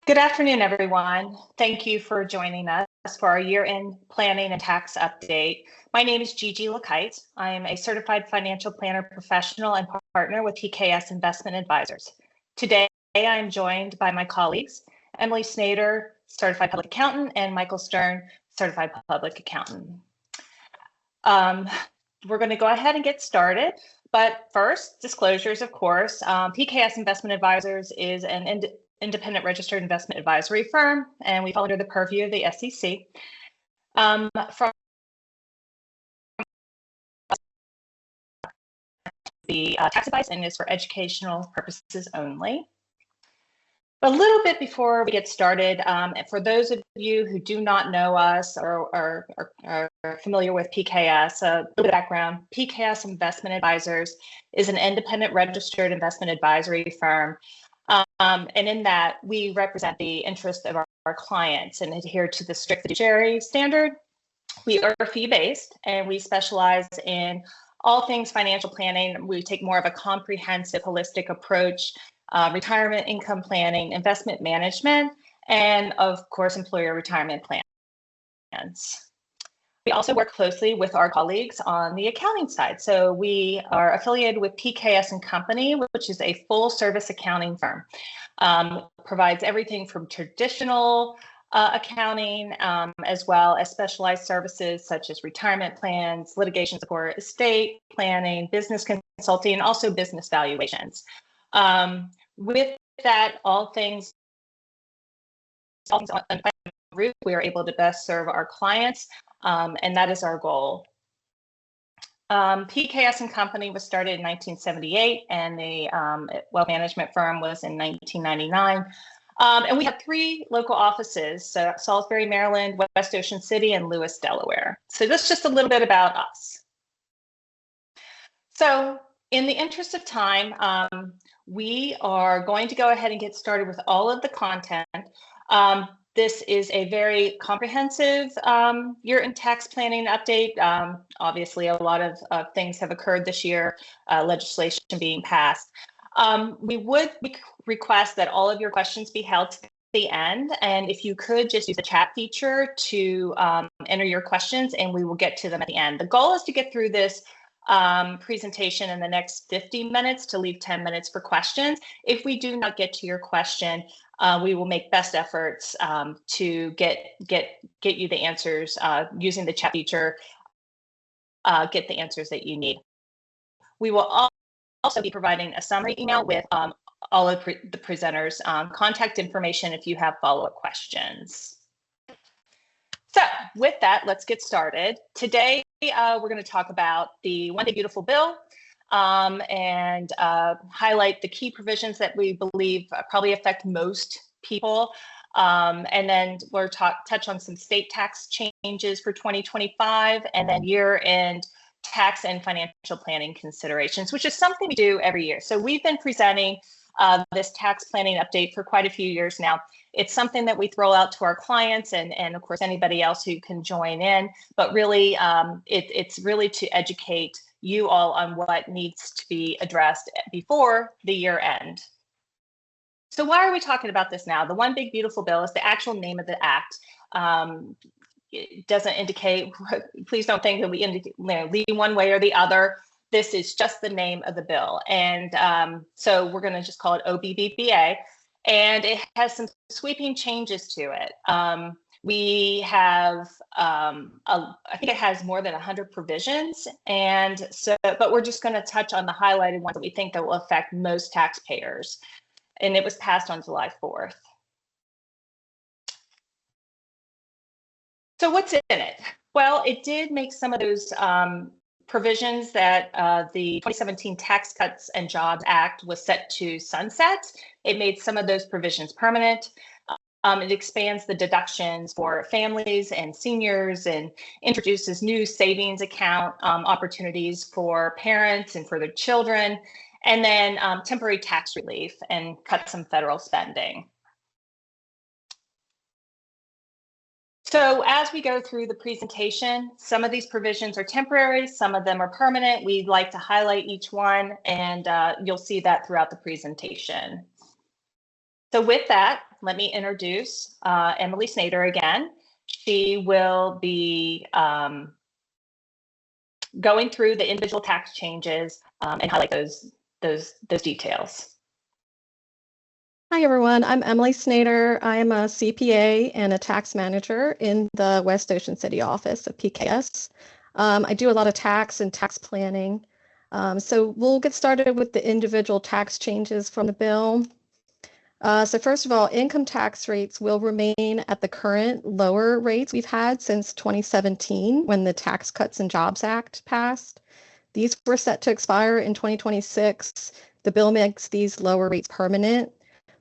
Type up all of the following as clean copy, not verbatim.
Good afternoon, everyone. Thank you for joining us for our year-end planning and tax update. My name is Gigi Lakite. I am a certified financial planner professional and partner with PKS Investment Advisors. Today, I am joined by my colleagues, Emily Snader, certified public accountant, and Michael Stern, certified public accountant. We're going to go ahead and get started. But first, disclosures, of course. PKS Investment Advisors is an independent registered investment advisory firm, and we fall under the purview of the SEC. From the tax advice and is for educational purposes only. A little bit before we get started, for those of you who do not know us or are familiar with PKS, a little bit of background. PKS Investment Advisors is an independent registered investment advisory firm. And in that, we represent the interest of our clients and adhere to the strict fiduciary standard. We are fee-based, and we specialize in all things financial planning. We take more of a comprehensive, holistic approach, retirement income planning, investment management, and of course, employer retirement plans. We also work closely with our colleagues on the accounting side. So we are affiliated with PKS & Company, which is a full service accounting firm. Provides everything from traditional accounting, as well as specialized services such as retirement plans, litigation support, estate planning, business consulting, and also business valuations. With that, all things on the roof, we are able to best serve our clients, and that is our goal. PKS & Company was started in 1978, and the wealth management firm was in 1999. And we have 3 local offices, so Salisbury, Maryland, West Ocean City, and Lewis, Delaware. So that's just a little bit about us. So in the interest of time, we are going to go ahead and get started with all of the content. This is a very comprehensive year-end tax planning update. Obviously, a lot of things have occurred this year, legislation being passed. We would request that all of your questions be held to the end, and if you could just use the chat feature to enter your questions, and we will get to them at the end. The goal is to get through this presentation in the next 50 minutes to leave 10 minutes for questions. If we do not get to your question, we will make best efforts to get you the answers using the chat feature, get the answers that you need. We will also be providing a summary email with all of the presenters' contact information if you have follow-up questions. So with that, let's get started. Today, we're going to talk about the One Big Beautiful Bill and highlight the key provisions that we believe probably affect most people. And then we'll touch on some state tax changes for 2025, and then year-end tax and financial planning considerations, which is something we do every year. So we've been presenting this tax planning update for quite a few years now. It's something that we throw out to our clients and of course anybody else who can join in, but really it's really to educate you all on what needs to be addressed before the year end. So why are we talking about this now? The One Big Beautiful Bill is the actual name of the act. It doesn't indicate, please don't think that we indicate, lean one way or the other. This is just the name of the bill. And so we're going to just call it OBBBA. And it has some sweeping changes to it. We have, I think it has more than 100 provisions. And so, but we're just going to touch on the highlighted ones that we think that will affect most taxpayers. And it was passed on July 4th. So what's in it? Well, it did make some of those provisions that the 2017 Tax Cuts and Jobs Act was set to sunset. It made some of those provisions permanent. It expands the deductions for families and seniors and introduces new savings account opportunities for parents and for their children, and then temporary tax relief and cut some federal spending. So as we go through the presentation, some of these provisions are temporary, some of them are permanent. We'd like to highlight each one, and you'll see that throughout the presentation. So with that, let me introduce Emily Snader again. She will be going through the individual tax changes and highlight those details. Hi, everyone. I'm Emily Snader. I am a CPA and a tax manager in the West Ocean City office of PKS. I do a lot of tax and tax planning. So we'll get started with the individual tax changes from the bill. So first of all, income tax rates will remain at the current lower rates we've had since 2017 when the Tax Cuts and Jobs Act passed. These were set to expire in 2026. The bill makes these lower rates permanent,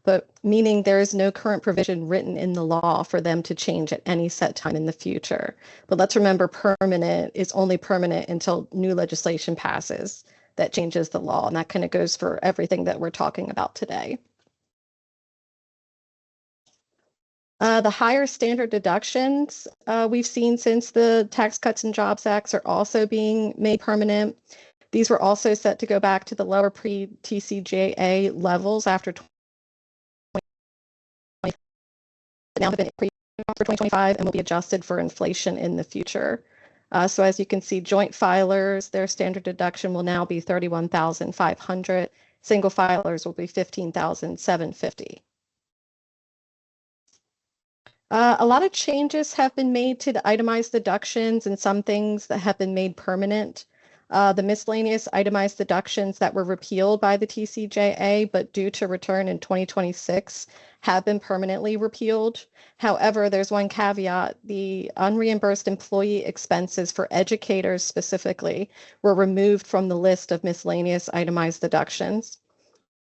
but meaning there is no current provision written in the law for them to change at any set time in the future. But let's remember, permanent is only permanent until new legislation passes that changes the law, and that kind of goes for everything that we're talking about today. The higher standard deductions we've seen since the Tax Cuts and Jobs Acts are also being made permanent. These were also set to go back to the lower pre-TCJA levels after 2020, now have been increased for 2025 and will be adjusted for inflation in the future. So as you can see, joint filers, their standard deduction will now be $31,500. Single filers will be $15,750. A lot of changes have been made to the itemized deductions and some things that have been made permanent. The miscellaneous itemized deductions that were repealed by the TCJA, but due to return in 2026, have been permanently repealed. However, there's one caveat. The unreimbursed employee expenses for educators specifically were removed from the list of miscellaneous itemized deductions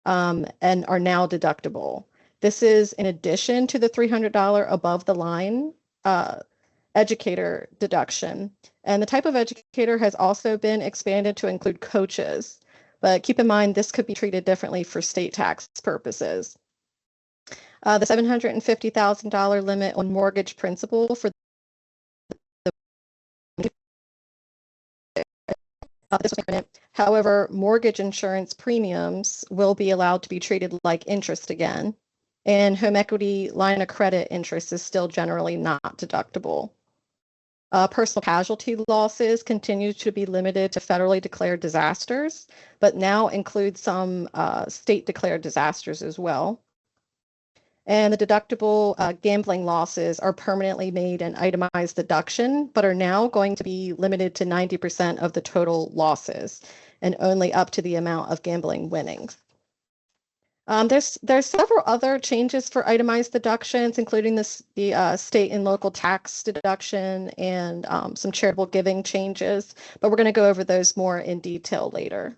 and are now deductible. This is in addition to the $300 above the line educator deduction. And the type of educator has also been expanded to include coaches. But keep in mind, this could be treated differently for state tax purposes. The $750,000 limit on mortgage principal for this was permanent. However, mortgage insurance premiums will be allowed to be treated like interest again. And home equity line of credit interest is still generally not deductible. Personal casualty losses continue to be limited to federally declared disasters, but now include some state declared disasters as well. And the deductible gambling losses are permanently made an itemized deduction, but are now going to be limited to 90% of the total losses and only up to the amount of gambling winnings. There's several other changes for itemized deductions, including the state and local tax deduction and some charitable giving changes, but we're going to go over those more in detail later.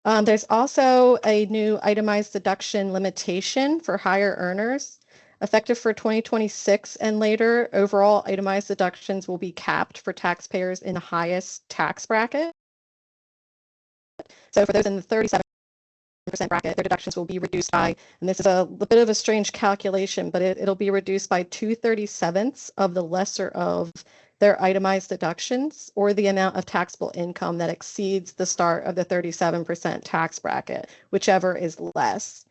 There's also a new itemized deduction limitation for higher earners. Effective for 2026 and later, overall itemized deductions will be capped for taxpayers in the highest tax bracket. So for those in the 37% bracket, their deductions will be reduced by, and this is a bit of a strange calculation, but it'll be reduced by 2/37 of the lesser of their itemized deductions or the amount of taxable income that exceeds the start of the 37% tax bracket, whichever is less.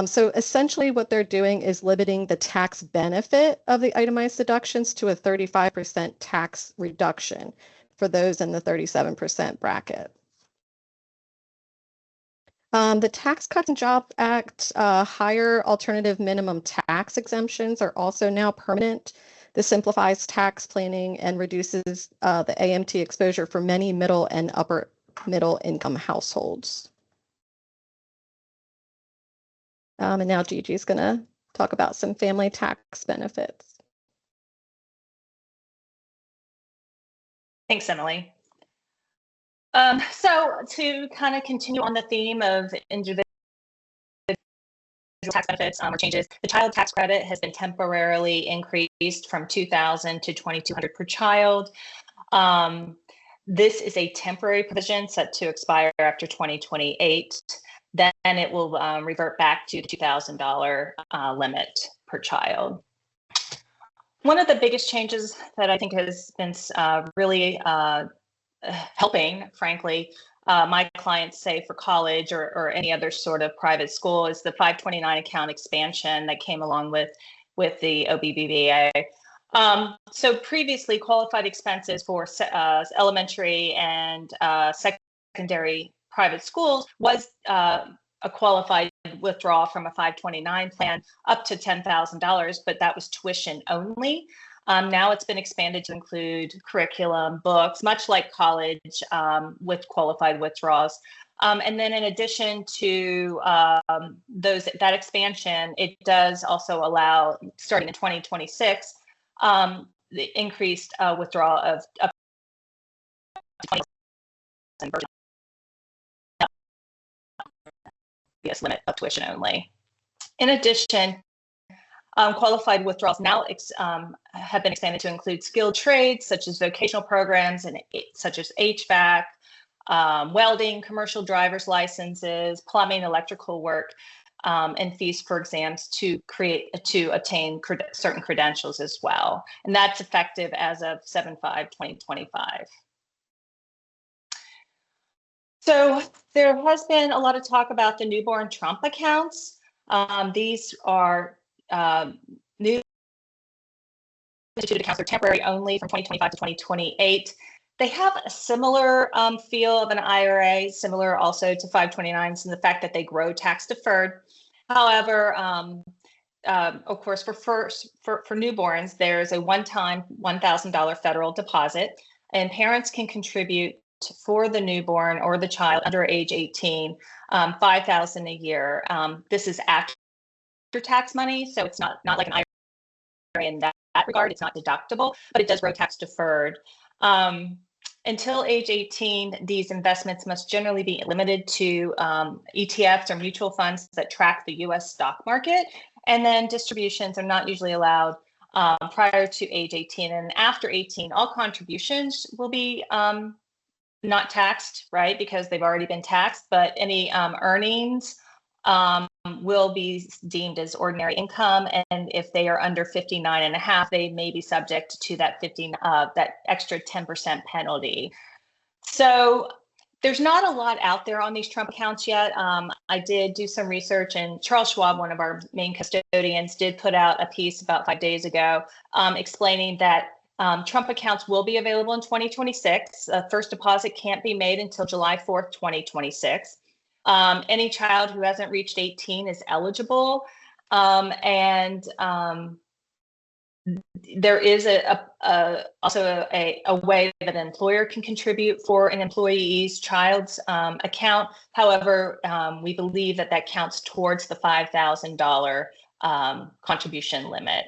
So essentially what they're doing is limiting the tax benefit of the itemized deductions to a 35% tax reduction for those in the 37% bracket. The Tax Cuts and Jobs Act higher alternative minimum tax exemptions are also now permanent. This simplifies tax planning and reduces the AMT exposure for many middle and upper middle income households. And now Gigi is going to talk about some family tax benefits. Thanks, Emily. So to kind of continue on the theme of individual tax benefits or changes, the child tax credit has been temporarily increased from $2,000 to $2,200 per child. This is a temporary provision set to expire after 2028. Then it will revert back to the $2,000 limit per child. One of the biggest changes that I think has been really helping, frankly, my clients say for college or any other sort of private school is the 529 account expansion that came along with the OBBBA. So previously, qualified expenses for elementary and secondary private schools was a qualified withdrawal from a 529 plan up to $10,000, but that was tuition only. Now it's been expanded to include curriculum, books, much like college with qualified withdrawals. And then in addition to that expansion, it does also allow, starting in 2026, the increased withdrawal of up to 20,000 limit of tuition only. In addition, qualified withdrawals now have been expanded to include skilled trades such as vocational programs and such as HVAC, welding, commercial driver's licenses, plumbing, electrical work, and fees for exams to obtain certain credentials as well. And that's effective as of 7/5/2025. So there has been a lot of talk about the newborn Trump accounts. These are new instituted accounts. Are temporary only from 2025 to 2028. They have a similar feel of an IRA, similar also to 529s in the fact that they grow tax deferred. However, of course, for newborns, there's a one-time $1,000 federal deposit, and parents can contribute for the newborn or the child under age 18, $5,000 a year. This is after tax money, so it's not like an IRA in that regard. It's not deductible, but it does grow tax deferred. Until age 18, these investments must generally be limited to ETFs or mutual funds that track the U.S. stock market, and then distributions are not usually allowed prior to age 18. And after 18, all contributions will be not taxed, right, because they've already been taxed, but any earnings will be deemed as ordinary income, and if they are under 59 and a half, they may be subject to that extra 10% penalty. So there's not a lot out there on these Trump accounts yet. I did do some research, and Charles Schwab, one of our main custodians, did put out a piece about 5 days ago explaining that Trump accounts will be available in 2026. First deposit can't be made until July 4th, 2026. Any child who hasn't reached 18 is eligible. And there is also a way that an employer can contribute for an employee's child's account. However, we believe that counts towards the $5,000 contribution limit.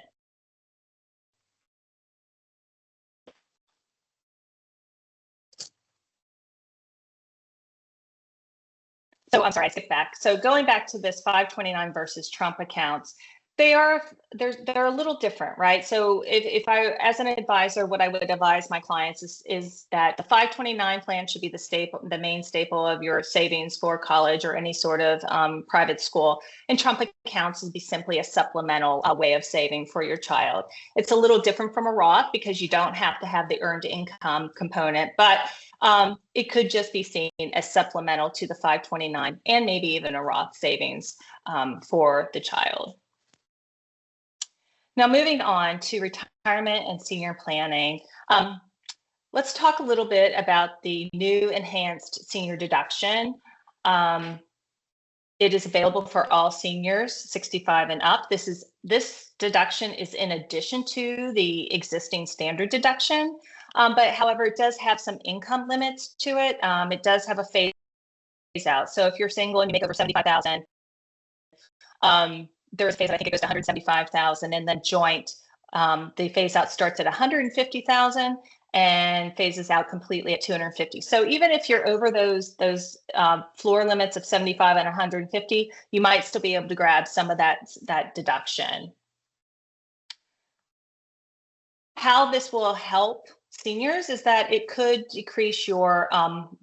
So I'm sorry, I skipped back. So going back to this 529 versus Trump accounts, they're a little different, right? So if I, as an advisor, what I would advise my clients is that the 529 plan should be the main staple of your savings for college or any sort of private school. And Trump accounts would be simply a supplemental way of saving for your child. It's a little different from a Roth because you don't have to have the earned income component, but it could just be seen as supplemental to the 529 and maybe even a Roth savings for the child. Now, moving on to retirement and senior planning, let's talk a little bit about the new enhanced senior deduction. It is available for all seniors 65 and up. This deduction is in addition to the existing standard deduction, but however, it does have some income limits to it. It does have a phase out. So if you're single and you make over 75,000, there's a phase out, I think it goes to 175,000, and then joint, the phase out starts at 150,000 and phases out completely at 250. So even if you're over those floor limits of 75 and 150, you might still be able to grab some of that deduction. How this will help seniors is that it could decrease your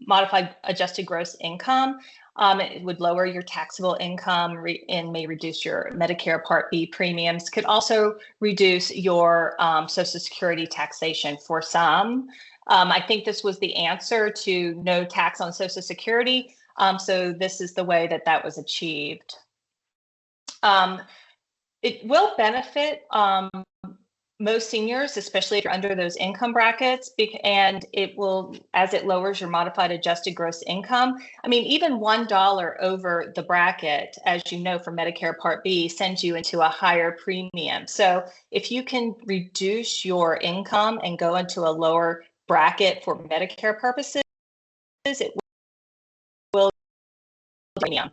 modified adjusted gross income. It would lower your taxable income and may reduce your Medicare Part B premiums. Could also reduce your Social Security taxation for some. I think this was the answer to no tax on Social Security. So this is the way that that was achieved. It will benefit most seniors, especially if you're under those income brackets, and it will, as it lowers your modified adjusted gross income. I mean, even $1 over the bracket, as you know, for Medicare Part B, sends you into a higher premium. So if you can reduce your income and go into a lower bracket for Medicare purposes, it will premium.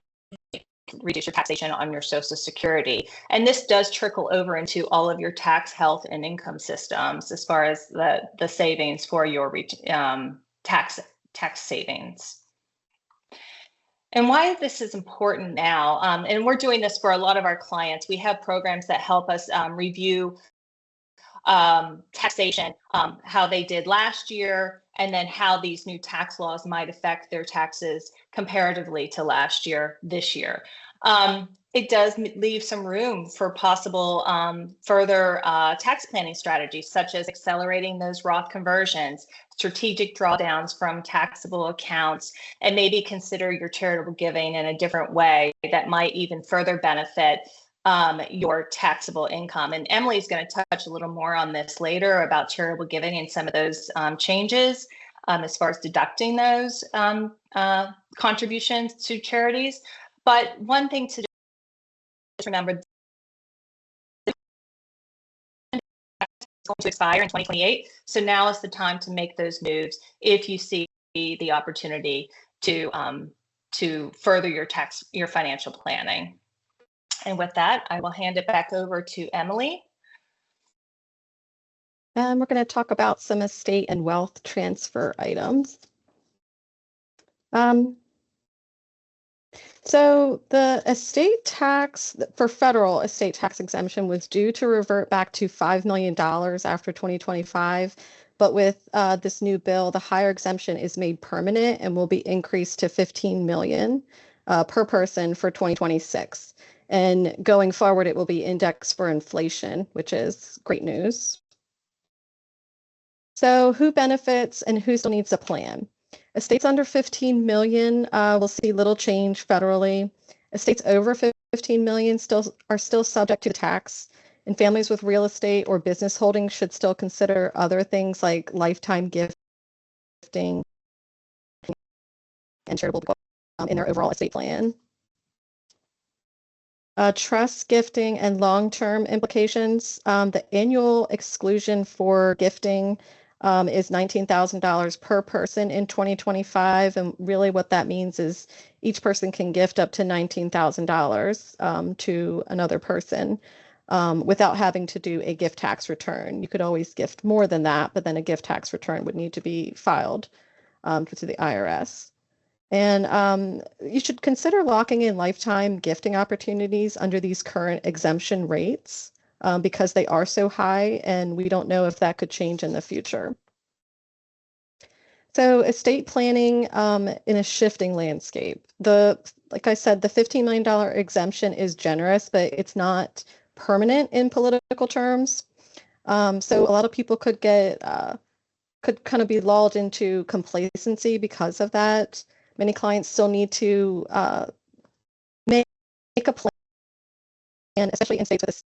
Reduce your taxation on your Social Security. And this does trickle over into all of your tax, health, and income systems as far as the savings for your tax savings. And why this is important now, and we're doing this for a lot of our clients. We have programs that help us review taxation, how they did last year, and then how these new tax laws might affect their taxes comparatively to last year, this year. It does leave some room for possible further tax planning strategies, such as accelerating those Roth conversions, strategic drawdowns from taxable accounts, and maybe consider your charitable giving in a different way that might even further benefit your taxable income. And Emily's going to touch a little more on this later about charitable giving and some of those changes as far as deducting those contributions to charities. But one thing to remember, it's going to expire in 2028. So now is the time to make those moves if you see the opportunity to further your financial planning. And with that, I will hand it back over to Emily. And we're going to talk about some estate and wealth transfer items. So the estate tax for federal estate tax exemption was due to revert back to $5 million after 2025. But with this new bill, the higher exemption is made permanent and will be increased to $15 million per person for 2026. And going forward, it will be indexed for inflation, which is great news. So who benefits and who still needs a plan? Estates under 15 million will see little change federally. Estates over 15 million are still subject to the tax, and families with real estate or business holdings should still consider other things like lifetime gifting and charitable in their overall estate plan. Trust, gifting, and long-term implications. The annual exclusion for gifting is $19,000 per person in 2025. And really what that means is each person can gift up to $19,000 to another person without having to do a gift tax return. You could always gift more than that, but then a gift tax return would need to be filed to the IRS. And you should consider locking in lifetime gifting opportunities under these current exemption rates because they are so high, and we don't know if that could change in the future. So estate planning in a shifting landscape. Like I said, the $15 million exemption is generous, but it's not permanent in political terms. So a lot of people could kind of be lulled into complacency because of that. Many clients still need to make a plan, especially in states with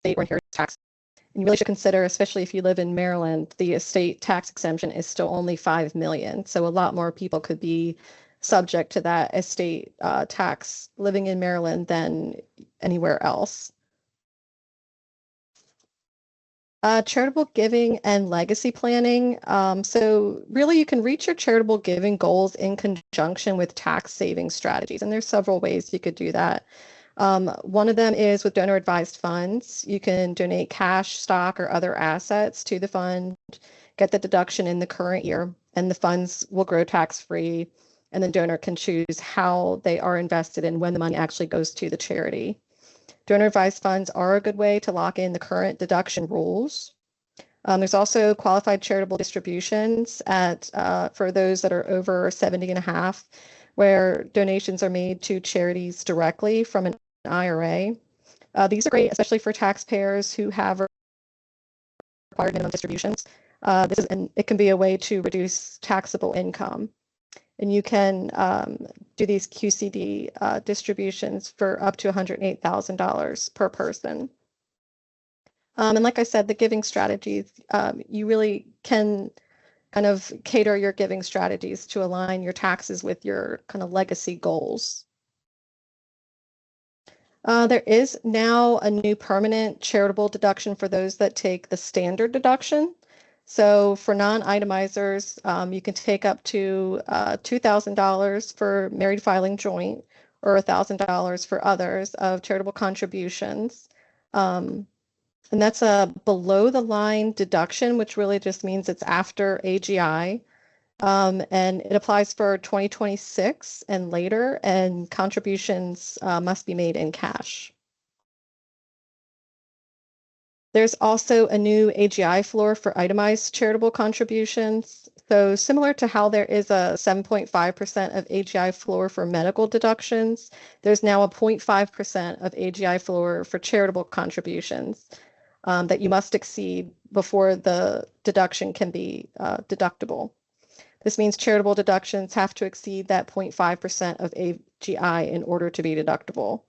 estate or inheritance tax. And you really should consider, especially if you live in Maryland, the estate tax exemption is still only $5 million. So a lot more people could be subject to that estate tax living in Maryland than anywhere else. Charitable giving and legacy planning. So really you can reach your charitable giving goals in conjunction with tax saving strategies. And there's several ways you could do that. One of them is with donor advised funds. You can donate cash, stock, or other assets to the fund, get the deduction in the current year, and the funds will grow tax-free. And the donor can choose how they are invested and when the money actually goes to the charity. Donor advised funds are a good way to lock in the current deduction rules. There's also qualified charitable distributions for those that are over 70 and a half, where donations are made to charities directly from an IRA. These are great, especially for taxpayers who have required minimum distributions. It can be a way to reduce taxable income. And you can do these QCD distributions for up to $108,000 per person. And like I said, the giving strategies, you really can kind of cater your giving strategies to align your taxes with your kind of legacy goals. There is now a new permanent charitable deduction for those that take the standard deduction. So for non-itemizers, you can take up to $2,000 for married filing joint or $1,000 for others of charitable contributions. And that's a below the line deduction, which really just means it's after AGI. And it applies for 2026 and later, and contributions must be made in cash. There's also a new AGI floor for itemized charitable contributions. So similar to how there is a 7.5% of AGI floor for medical deductions, there's now a 0.5% of AGI floor for charitable contributions that you must exceed before the deduction can be deductible. This means charitable deductions have to exceed that 0.5% of AGI in order to be deductible.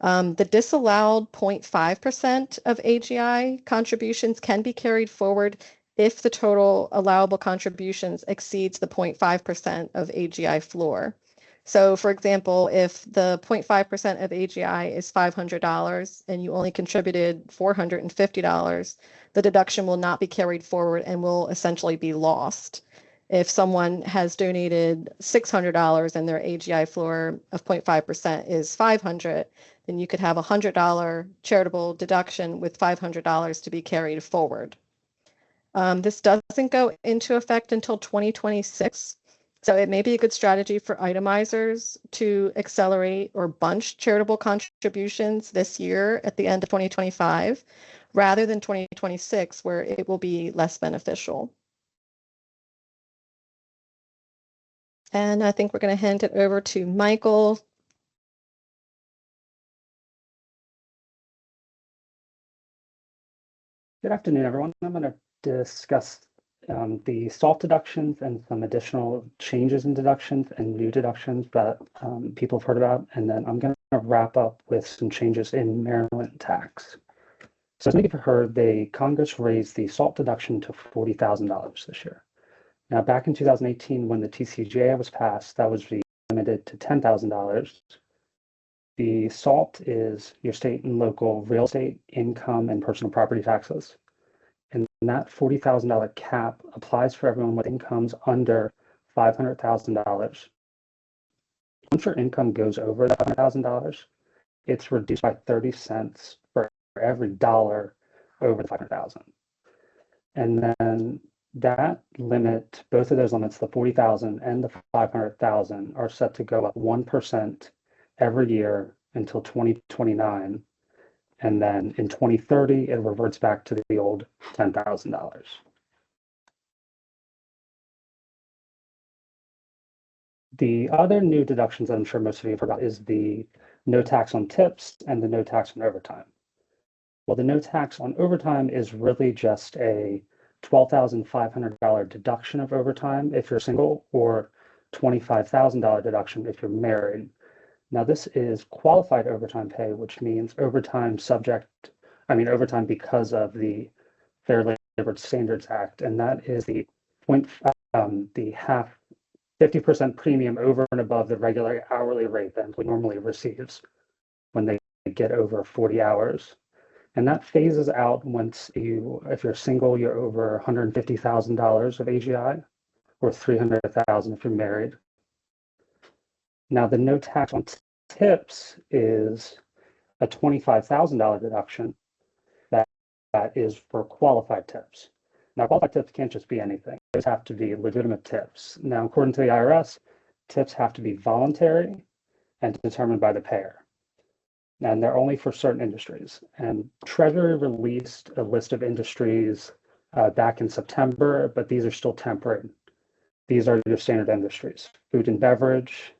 The disallowed 0.5% of AGI contributions can be carried forward if the total allowable contributions exceeds the 0.5% of AGI floor. So for example, if the 0.5% of AGI is $500 and you only contributed $450, the deduction will not be carried forward and will essentially be lost. If someone has donated $600 and their AGI floor of 0.5% is $500, then you could have a $100 charitable deduction with $500 to be carried forward. This doesn't go into effect until 2026. So it may be a good strategy for itemizers to accelerate or bunch charitable contributions this year at the end of 2025, rather than 2026, where it will be less beneficial. And I think we're going to hand it over to Michael. Good afternoon, everyone. I'm going to discuss the SALT deductions and some additional changes in deductions and new deductions that people have heard about. And then I'm going to wrap up with some changes in Maryland tax. So as many of you heard, Congress raised the SALT deduction to $40,000 this year. Now, back in 2018, when the TCJA was passed, that was limited to $10,000. The SALT is your state and local real estate, income, and personal property taxes. And that $40,000 cap applies for everyone with incomes under $500,000. Once your income goes over that $500,000, it's reduced by 30 cents for every dollar over the $500,000. And then that limit, both of those limits, the 40,000 and the 500,000, are set to go up 1% every year until 2029. And then in 2030, it reverts back to the old $10,000. The other new deductions that I'm sure most of you have heard about is the no tax on tips and the no tax on overtime. Well, the no tax on overtime is really just a $12,500 deduction of overtime if you're single, or $25,000 deduction if you're married. Now, this is qualified overtime pay, which means overtime because of the Fair Labor Standards Act, and that is the 50% premium over and above the regular hourly rate that employee normally receives when they get over 40 hours. And that phases out if you're single, you're over $150,000 of AGI, or $300,000 if you're married. Now, the no tax on tips is a $25,000 deduction that is for qualified tips. Now, qualified tips can't just be anything. Those have to be legitimate tips. Now, according to the IRS, tips have to be voluntary and determined by the payer. And they're only for certain industries. And Treasury released a list of industries back in September, but these are still temporary. These are your standard industries: food and beverage,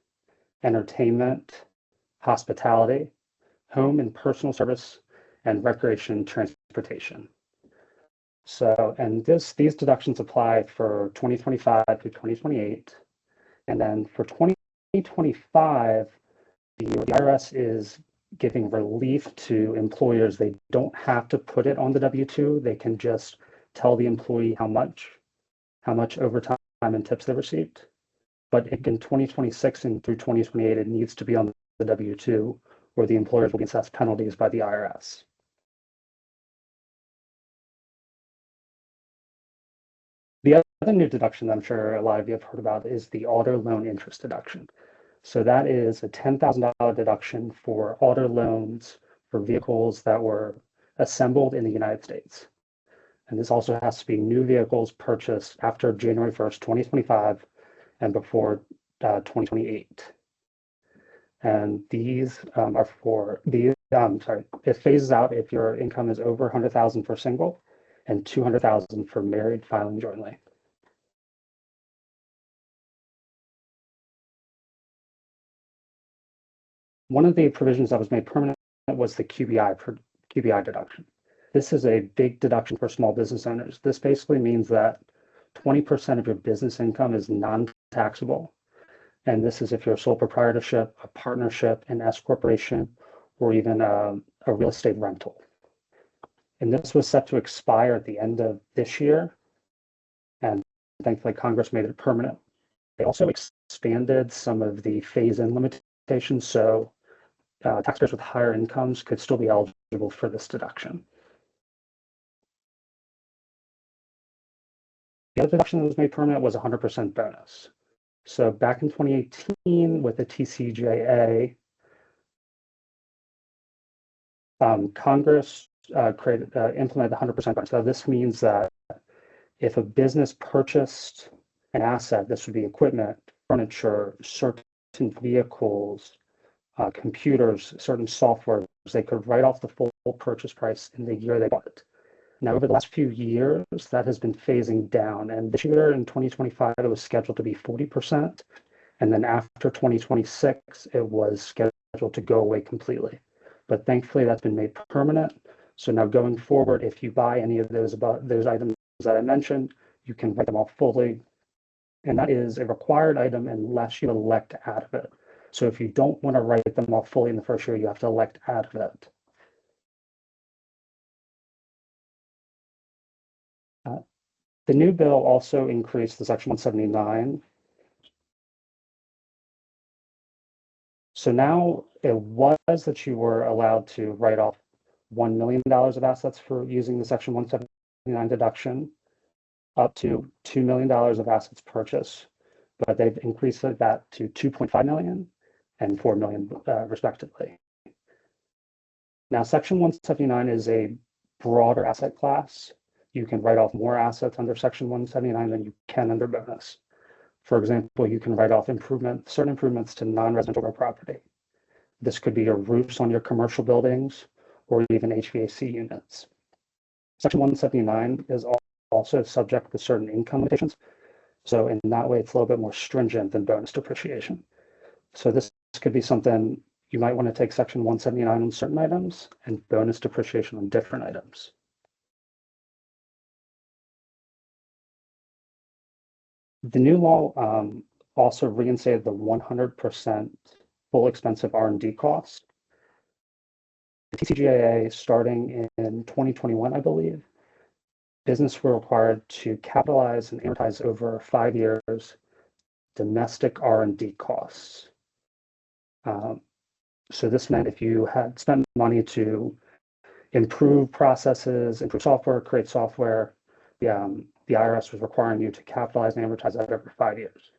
entertainment, hospitality, home and personal service, and recreation and transportation. So, and these deductions apply for 2025 through 2028. And then for 2025, the IRS is giving relief to employers. They don't have to put it on the W-2. They can just tell the employee how much overtime and tips they received. But in 2026 and through 2028, it needs to be on the W-2, or the employers will be assessed penalties by the IRS. The other new deduction that I'm sure a lot of you have heard about is the auto loan interest deduction. So that is a $10,000 deduction for auto loans for vehicles that were assembled in the United States. And this also has to be new vehicles purchased after January 1st, 2025 and before 2028. And these are for the, it phases out if your income is over 100,000 for single and 200,000 for married filing jointly. One of the provisions that was made permanent was the QBI deduction. This is a big deduction for small business owners. This basically means that 20% of your business income is non-taxable. And this is if you're a sole proprietorship, a partnership, an S corporation, or even a real estate rental. And this was set to expire at the end of this year. And thankfully, Congress made it permanent. They also expanded some of the phase-in limitations. So taxpayers with higher incomes could still be eligible for this deduction. The other deduction that was made permanent was 100% bonus. So back in 2018 with the TCJA, Congress implemented the 100% bonus. So this means that if a business purchased an asset, this would be equipment, furniture, certain vehicles, computers, certain software, they could write off the full purchase price in the year they bought it. Now, over the last few years, that has been phasing down. And this year in 2025, it was scheduled to be 40%. And then after 2026, it was scheduled to go away completely. But thankfully, that's been made permanent. So now going forward, if you buy any of those items that I mentioned, you can write them off fully. And that is a required item unless you elect out of it. So if you don't want to write them off fully in the first year, you have to elect out of it. The new bill also increased the Section 179. So now it was that you were allowed to write off $1 million of assets for using the Section 179 deduction, up to $2 million of assets purchased, but they've increased that to 2.5 million and 4 million respectively. Now, Section 179 is a broader asset class. You can write off more assets under Section 179 than you can under bonus. For example, you can write off certain improvements to non-residential real property. This could be your roofs on your commercial buildings or even HVAC units. Section 179 is also subject to certain income limitations. So in that way, it's a little bit more stringent than bonus depreciation. So this could be something you might want to take Section 179 on certain items and bonus depreciation on different items. The new law also reinstated the 100% full expensive R&D cost. The TCJA, starting in 2021, I believe, business were required to capitalize and amortize over 5 years domestic R&D costs. So this meant if you had spent money to improve processes, improve software, create software, the IRS was requiring you to capitalize and amortize that over 5 years.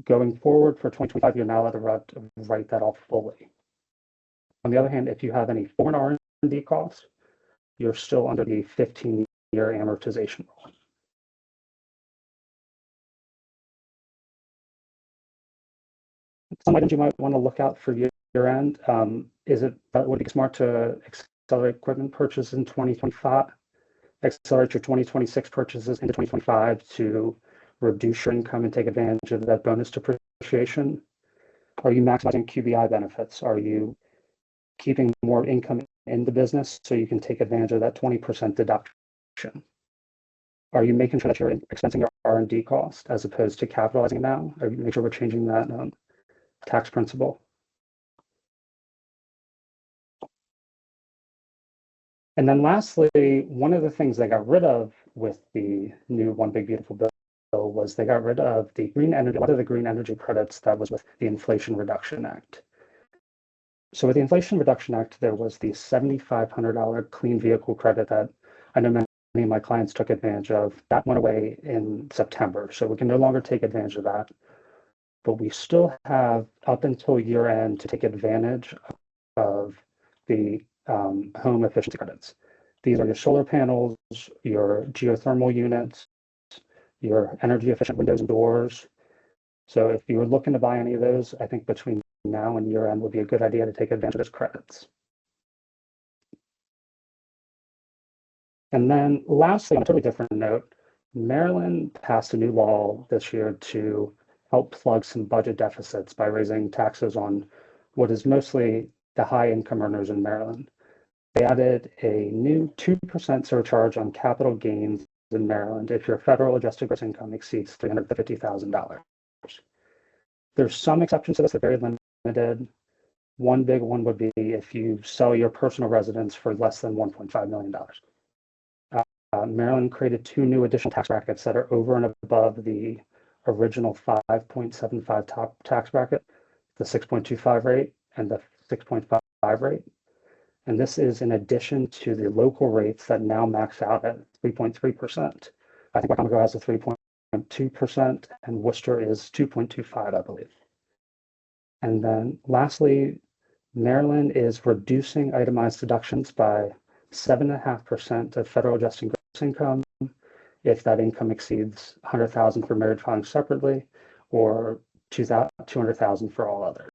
Going forward for 2025, you're now allowed to write that off fully. On the other hand, if you have any foreign R&D costs, you're still under the 15-year amortization rule. Some items you might want to look out for year end. Would it be smart to accelerate equipment purchases in 2025? Accelerate your 2026 purchases into 2025 to reduce your income and take advantage of that bonus depreciation? Are you maximizing QBI benefits? Are you keeping more income in the business, so you can take advantage of that 20% deduction. Are you making sure that you're expensing your R&D cost as opposed to capitalizing it now? Are you making sure we're changing that tax principle? And then lastly, one of the things they got rid of with the new One Big Beautiful Bill was they got rid of the green energy, a lot of the green energy credits that was with the Inflation Reduction Act. So with the Inflation Reduction Act, there was the $7,500 clean vehicle credit that I know many of my clients took advantage of. That went away in September, so we can no longer take advantage of that. But we still have up until year end to take advantage of the home efficiency credits. These are your solar panels, your geothermal units, your energy efficient windows and doors. So if you were looking to buy any of those, I think between now and year end would be a good idea to take advantage of those credits. And then lastly, on a totally different note, Maryland passed a new law this year to help plug some budget deficits by raising taxes on what is mostly the high income earners in Maryland. They added a new 2% surcharge on capital gains in Maryland if your federal adjusted gross income exceeds $350,000. There's some exceptions to this, they're very limited. One big one would be if you sell your personal residence for less than $1.5 million. Maryland created 2 new additional tax brackets that are over and above the original 5.75 top tax bracket, the 6.25 rate and the 6.5 rate. And this is in addition to the local rates that now max out at 3.3%. I think Wacomico has a 3.2% and Worcester is 2.25, I believe. And then lastly, Maryland is reducing itemized deductions by 7.5% of federal adjusted gross income if that income exceeds $100,000 for married filing separately, or $200,000 for all others.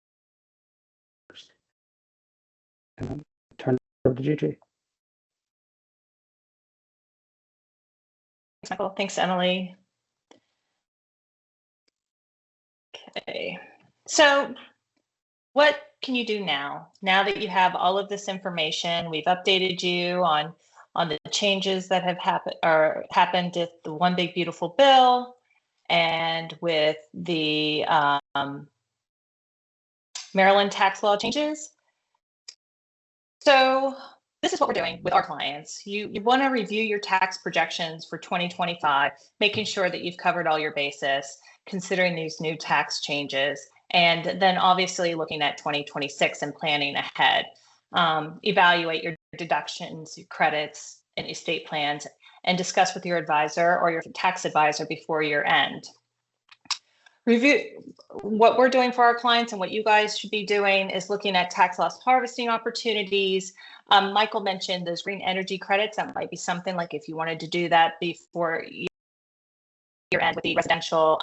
And then turn it over to Gigi. Thanks, Michael. Thanks, Emily. Okay, so what can you do now? Now that you have all of this information, we've updated you on the changes that have happened with the One Big Beautiful Bill and with the Maryland tax law changes. So this is what we're doing with our clients. You want to review your tax projections for 2025, making sure that you've covered all your bases, considering these new tax changes, and then obviously looking at 2026 and planning ahead. Evaluate your deductions, your credits, and estate plans, and discuss with your advisor or your tax advisor before year end. Review what we're doing for our clients, and what you guys should be doing is looking at tax loss harvesting opportunities. Michael mentioned those green energy credits. That might be something like if you wanted to do that before year end with the residential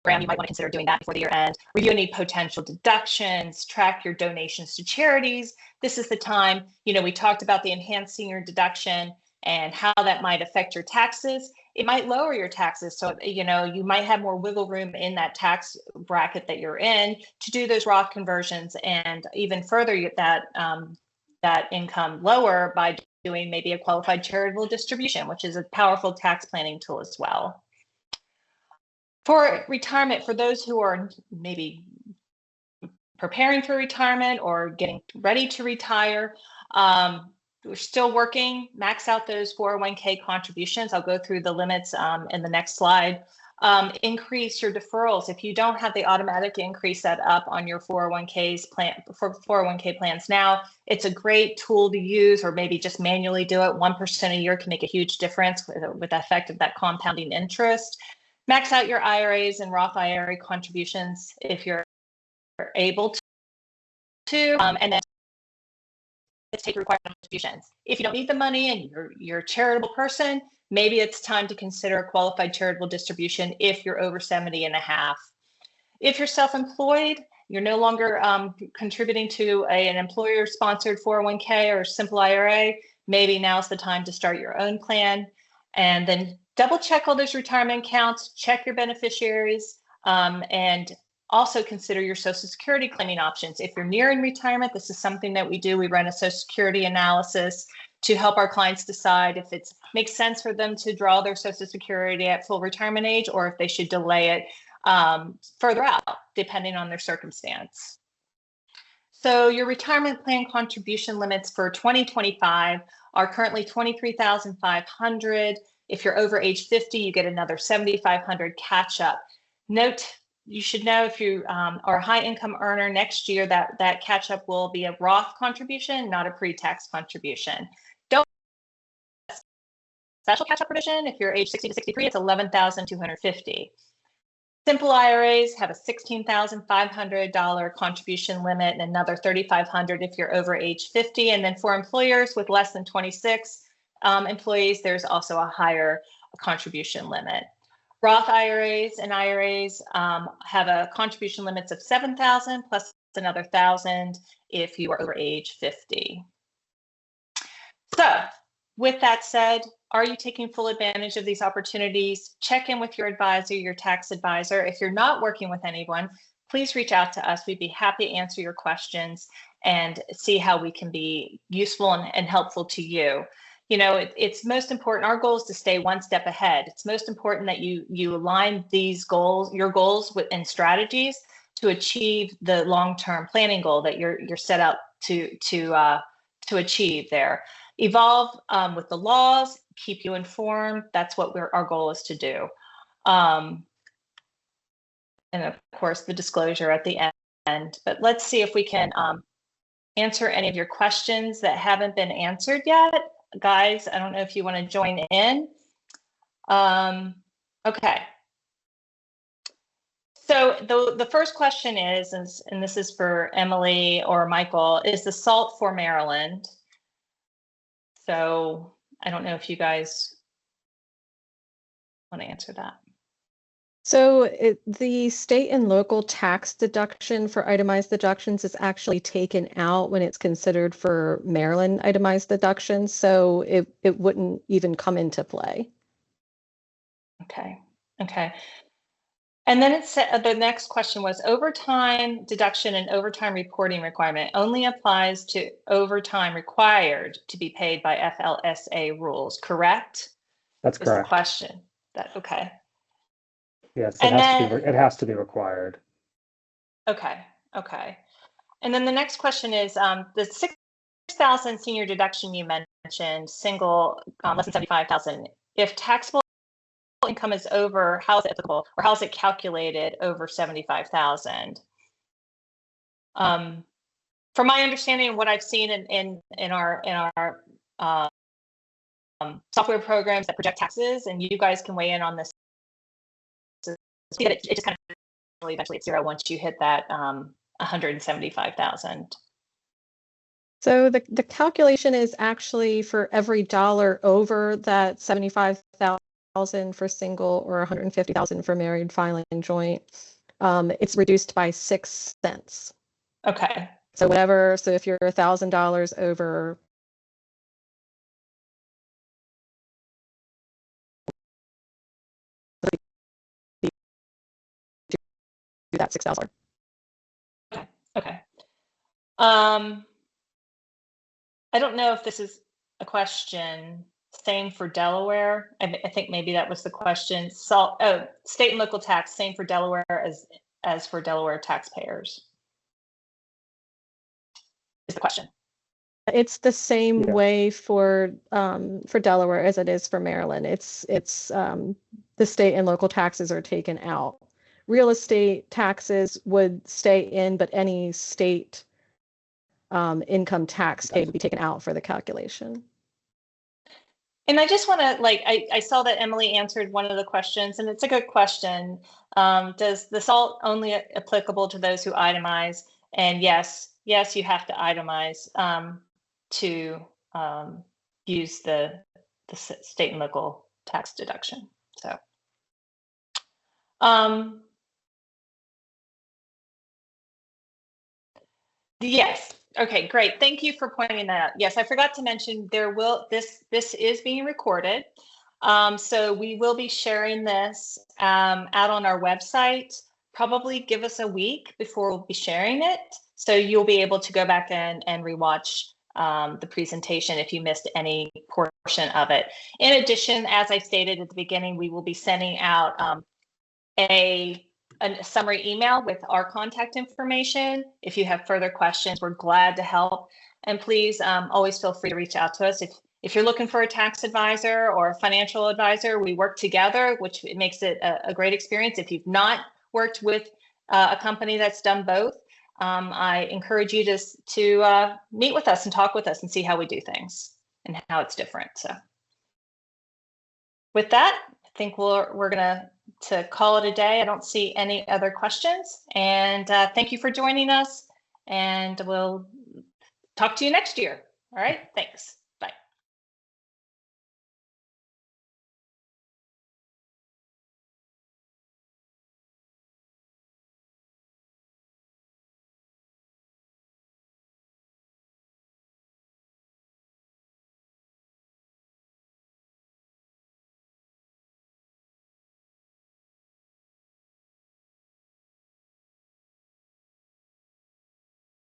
program, you might want to consider doing that before the year end. Review any potential deductions, track your donations to charities. This is the time, we talked about the enhanced senior deduction and how that might affect your taxes. It might lower your taxes. So, you might have more wiggle room in that tax bracket that you're in to do those Roth conversions and even further that income lower by doing maybe a qualified charitable distribution, which is a powerful tax planning tool as well. For retirement, for those who are maybe preparing for retirement or getting ready to retire, we're still working, max out those 401k contributions. I'll go through the limits in the next slide. Increase your deferrals. If you don't have the automatic increase set up on your 401k plans now, it's a great tool to use, or maybe just manually do it. 1% a year can make a huge difference with the effect of that compounding interest. Max out your IRAs and Roth IRA contributions if you're able to, and then take required contributions. If you don't need the money and you're a charitable person, maybe it's time to consider a qualified charitable distribution if you're over 70 and a half. If you're self-employed, you're no longer contributing to an employer-sponsored 401k or simple IRA, maybe now's the time to start your own plan. And then double check all those retirement accounts, check your beneficiaries, and also consider your Social Security claiming options. If you're nearing retirement, this is something that we do. We run a Social Security analysis to help our clients decide if it makes sense for them to draw their Social Security at full retirement age, or if they should delay it further out, depending on their circumstance. So your retirement plan contribution limits for 2025 are currently $23,500. If you're over age 50, you get another $7,500 catch up. Note, you should know if you are a high income earner next year, that catch up will be a Roth contribution, not a pre-tax contribution. Don't special catch up provision. If you're age 60 to 63, it's $11,250. Simple IRAs have a $16,500 contribution limit and another $3,500 if you're over age 50. And then for employers with less than 26 employees, there's also a higher contribution limit. Roth IRAs and IRAs have a contribution limits of $7,000 plus another $1,000 if you are over age 50. So with that said, are you taking full advantage of these opportunities? Check in with your advisor, your tax advisor. If you're not working with anyone, please reach out to us. We'd be happy to answer your questions and see how we can be useful and helpful to you. You know, it's most important. Our goal is to stay one step ahead. It's most important that you align these goals, your goals and strategies to achieve the long-term planning goal that you're set out to achieve there. Evolve with the laws, keep you informed. That's what our goal is to do. And of course, the disclosure at the end. But let's see if we can answer any of your questions that haven't been answered yet. Guys, I don't know if you want to join in. Okay. So the first question is, and this is for Emily or Michael, is the SALT for Maryland? So I don't know if you guys want to answer that. So the state and local tax deduction for itemized deductions is actually taken out when it's considered for Maryland itemized deductions. So it wouldn't even come into play. Okay. And then it said the next question was overtime deduction and overtime reporting requirement only applies to overtime required to be paid by FLSA rules, correct? That's correct. Is the question. Okay. Yes, it has to be required. Okay. And then the next question is the 6,000 senior deduction you mentioned, single less than 75,000. If taxable income is over, how is it applicable, or how is it calculated over 75,000? From my understanding, what I've seen in our software programs that project taxes, and you guys can weigh in on this. It just kind of eventually it's zero once you hit that 175,000. So the calculation is actually for every dollar over that 75,000 for single or 150,000 for married filing joint. It's reduced by 6 cents. Okay. So whatever. So if you're $1,000 over. Do that $6,000. Okay. I don't know if this is a question. Same for Delaware. I think maybe that was the question. So, state and local tax, same for Delaware as for Delaware taxpayers. Is the question. It's the same way for Delaware as it is for Maryland. It's the state and local taxes are taken out. Real estate taxes would stay in, but any state income tax paid would be taken out for the calculation. And I just want to, I saw that Emily answered one of the questions, and it's a good question. Does the SALT only applicable to those who itemize? And yes, you have to itemize to use the state and local tax deduction. So. Yes. Okay, great. Thank you for pointing that out. Yes, I forgot to mention this is being recorded. So we will be sharing this out on our website probably give us a week before we'll be sharing it. So you'll be able to go back and rewatch the presentation if you missed any portion of it. In addition, as I stated at the beginning, we will be sending out a summary email with our contact information. If you have further questions, we're glad to help. And please always feel free to reach out to us. If you're looking for a tax advisor or a financial advisor, we work together, which makes it a great experience. If you've not worked with a company that's done both, I encourage you to meet with us and talk with us and see how we do things and how it's different. So with that, I think we're gonna call it a day. I don't see any other questions, and thank you for joining us, and we'll talk to you next year. All right, thanks.